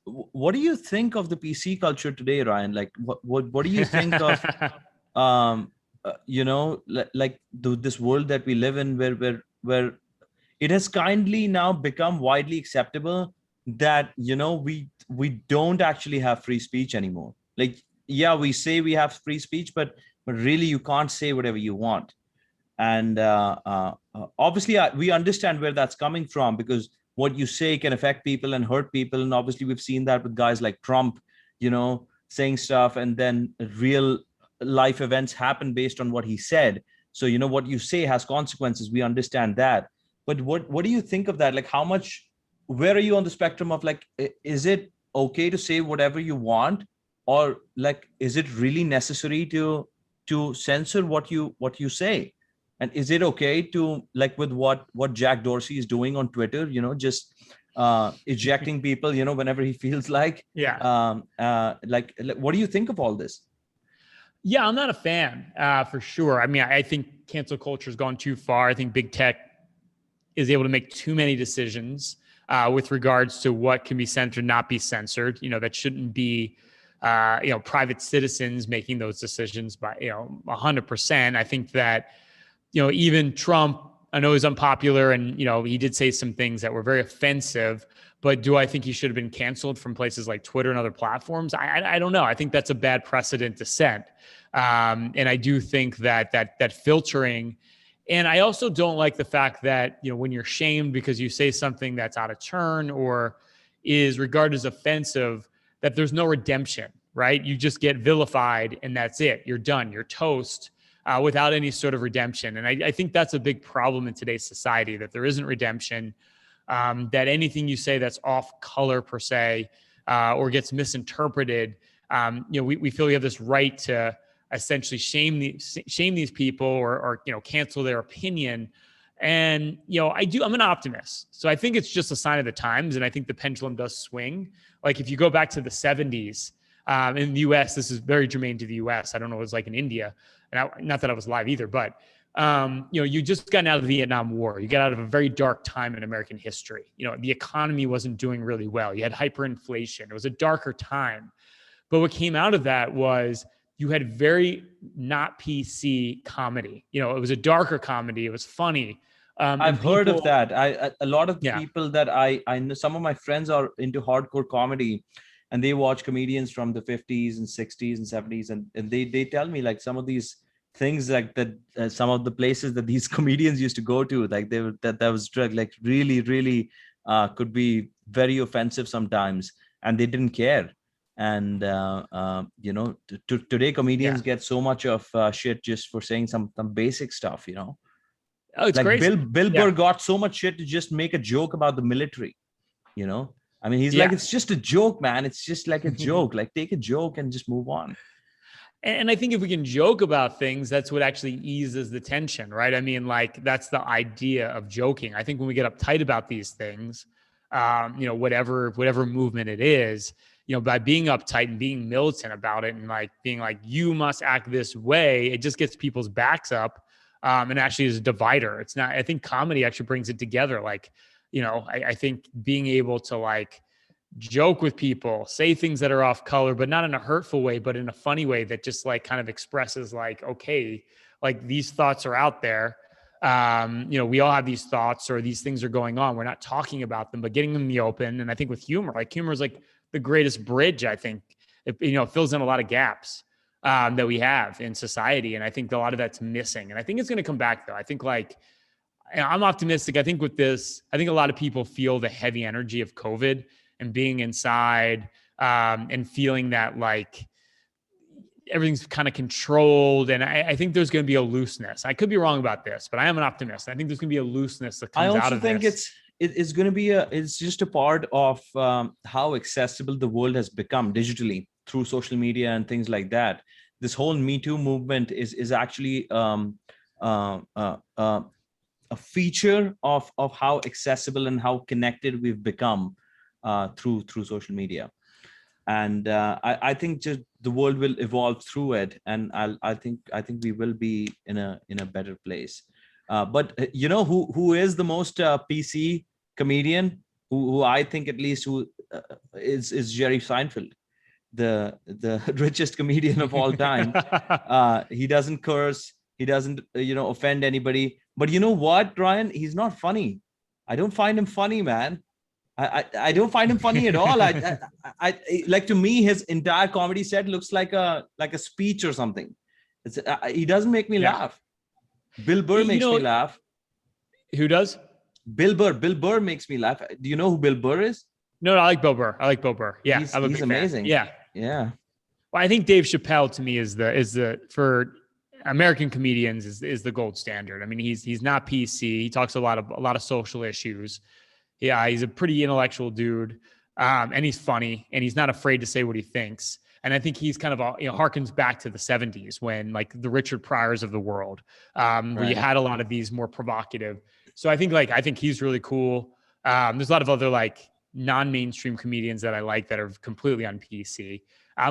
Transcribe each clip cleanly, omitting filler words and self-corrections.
What do you think of the PC culture today, Ryan? Like, what do you think of, um, like this world that we live in, where it has kindly now become widely acceptable that we don't actually have free speech anymore. Like, yeah, we say we have free speech, but really you can't say whatever you want. And obviously we understand where that's coming from, because what you say can affect people and hurt people. And obviously we've seen that with guys like Trump, saying stuff, and then real life events happen based on what he said. So what you say has consequences. We understand that. But what do you think of that? Like, how much, where are you on the spectrum of, like, is it okay to say whatever you want, or like, is it really necessary to censor what you say? And is it okay to, like, with what Jack Dorsey is doing on Twitter, just ejecting people, whenever he feels like? Yeah. Like, what do you think of all this? Yeah, I'm not a fan, for sure. I mean, I think cancel culture has gone too far. I think big tech is able to make too many decisions with regards to what can be censored, not be censored. That shouldn't be, private citizens making those decisions by, 100%. I think that, even Trump, I know he's unpopular and, he did say some things that were very offensive, but do I think he should have been canceled from places like Twitter and other platforms? I don't know. I think that's a bad precedent to set. And I do think that filtering, and I also don't like the fact that, when you're shamed because you say something that's out of turn or is regarded as offensive, that there's no redemption, right? You just get vilified and that's it. You're done. You're toast. Without any sort of redemption. And I think that's a big problem in today's society, that there isn't redemption, that anything you say that's off color per se, or gets misinterpreted, we feel we have this right to essentially shame these people or cancel their opinion. And, I'm an optimist. So I think it's just a sign of the times. And I think the pendulum does swing. Like if you go back to the 70s, in the US, this is very germane to the US. I don't know what it's like in India. And not that I was live either, but, you just gotten out of the Vietnam War. You got out of a very dark time in American history. The economy wasn't doing really well. You had hyperinflation. It was a darker time. But what came out of that was you had very not PC comedy. It was a darker comedy. It was funny. I've heard of that. A lot of the people that I know, some of my friends are into hardcore comedy, and they watch comedians from the 50s and 60s and 70s. And they tell me, like, some of these things, like that, some of the places that these comedians used to go to, like that was like really, really could be very offensive sometimes, and they didn't care. And, today comedians get so much of shit just for saying some basic stuff, Oh, it's like crazy. Bill Burr got so much shit to just make a joke about the military, I mean, he's like, it's just a joke, man. It's just like a joke. Like, take a joke and just move on. And I think if we can joke about things, that's what actually eases the tension, right? I mean, like, that's the idea of joking. I think when we get uptight about these things, whatever movement it is, by being uptight and being militant about it and like being like, you must act this way, it just gets people's backs up, and actually is a divider. It's not, I think comedy actually brings it together. Like, I think being able to like joke with people, say things that are off color, but not in a hurtful way, but in a funny way that just like kind of expresses like, okay, like these thoughts are out there. We all have these thoughts or these things are going on. We're not talking about them, but getting them in the open. And I think with humor is like the greatest bridge. I think it fills in a lot of gaps that we have in society. And I think a lot of that's missing. And I think it's going to come back though. I think like, I'm optimistic. I think with this, I think a lot of people feel the heavy energy of COVID and being inside, and feeling that like everything's kind of controlled. And I think there's going to be a looseness. I could be wrong about this, but I am an optimist. I think there's going to be a looseness that comes out of this. I also think it's going to be it's just a part of how accessible the world has become digitally through social media and things like that. This whole Me Too movement is actually a feature of how accessible and how connected we've become through social media. And I think just the world will evolve through it, and I think we will be in a better place. But who is the most PC comedian? who I think at least who is Jerry Seinfeld, the richest comedian of all time. He doesn't curse. He doesn't offend anybody. But you know what, Ryan? He's not funny. I don't find him funny, man. I don't find him funny at all. I like, to me, his entire comedy set looks like a speech or something. He doesn't make me laugh. Bill Burr makes me laugh. Who does? Bill Burr. Bill Burr makes me laugh. Do you know who Bill Burr is? No, I like Bill Burr. Yeah, he's amazing. Fan. Yeah. Well, I think Dave Chappelle to me is the for American comedians is the gold standard. I mean, he's not PC. He talks a lot of social issues. Yeah, he's a pretty intellectual dude, and he's funny, and he's not afraid to say what he thinks. And I think he's kind of harkens back to the 70s when, like, the Richard Pryors of the world, where you had a lot of these more provocative. So I think he's really cool. There's a lot of other like non-mainstream comedians that I like that are completely on PC.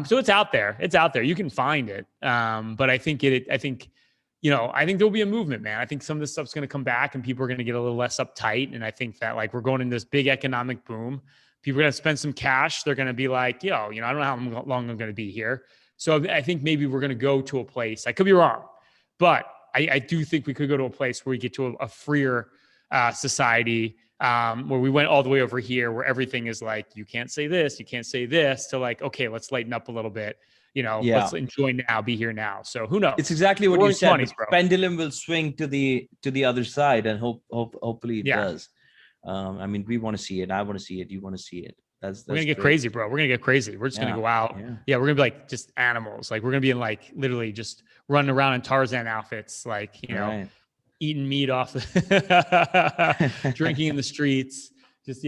So it's out there. You can find it. But I think there'll be a movement, man. I think some of this stuff's going to come back and people are going to get a little less uptight. And I think that, like, we're going in this big economic boom. People are going to spend some cash. They're going to be like, I don't know how long I'm going to be here. So I think maybe we're going to go to a place. I could be wrong, but I do think we could go to a place where we get to a freer society, where we went all the way over here, where everything is like, you can't say this, to like, okay, let's lighten up a little bit. Let's enjoy now, be here now. So who knows? It's exactly what you said. 20s, the pendulum will swing to the other side, and hopefully it does. I mean, we want to see it. I want to see it. You want to see it. That's we're gonna get crazy, bro. We're gonna get crazy. We're just gonna go out. Yeah, we're gonna be like just animals. Like, we're gonna be in, like, literally just running around in Tarzan outfits, like, eating meat off drinking in the streets. Just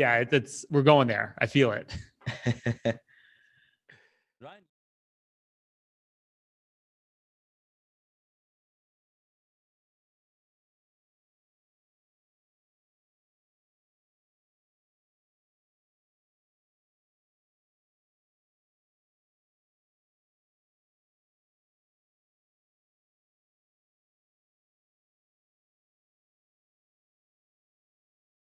we're going there. I feel it.